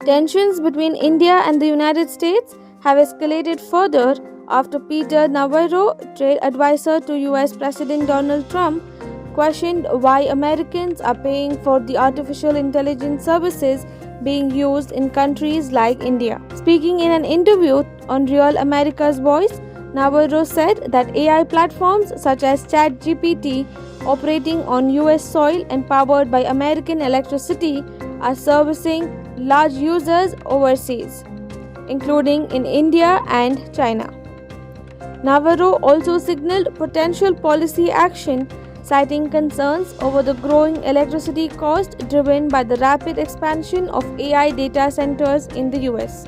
Tensions between India and the United States have escalated further after Peter Navarro, trade advisor to US President Donald Trump, questioned why Americans are paying for the artificial intelligence services being used in countries like India. Speaking in an interview on Real America's Voice, Navarro said that AI platforms such as ChatGPT, operating on US soil and powered by American electricity, are servicing large users overseas, including in India and China. Navarro also signaled potential policy action, citing concerns over the growing electricity cost driven by the rapid expansion of AI data centers in the US.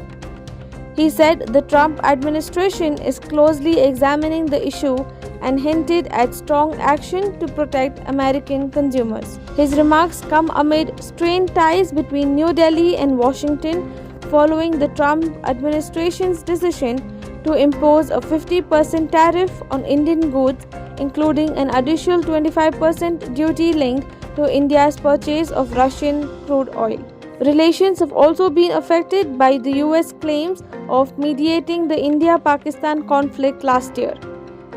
He said the Trump administration is closely examining the issue and hinted at strong action to protect American consumers. His remarks come amid strained ties between New Delhi and Washington following the Trump administration's decision to impose a 50% tariff on Indian goods, including an additional 25% duty linked to India's purchase of Russian crude oil. Relations have also been affected by the US claims of mediating the India-Pakistan conflict last year,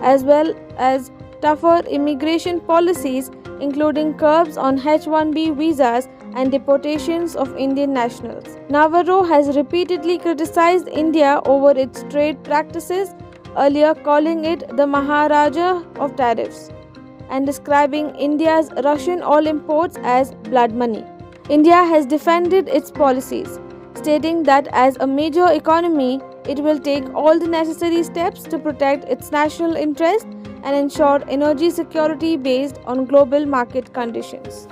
as well as tougher immigration policies, including curbs on H-1B visas and deportations of Indian nationals. Navarro has repeatedly criticized India over its trade practices, earlier calling it the Maharaja of tariffs and describing India's Russian oil imports as blood money. India has defended its policies, stating that as a major economy, it will take all the necessary steps to protect its national interest and ensure energy security based on global market conditions.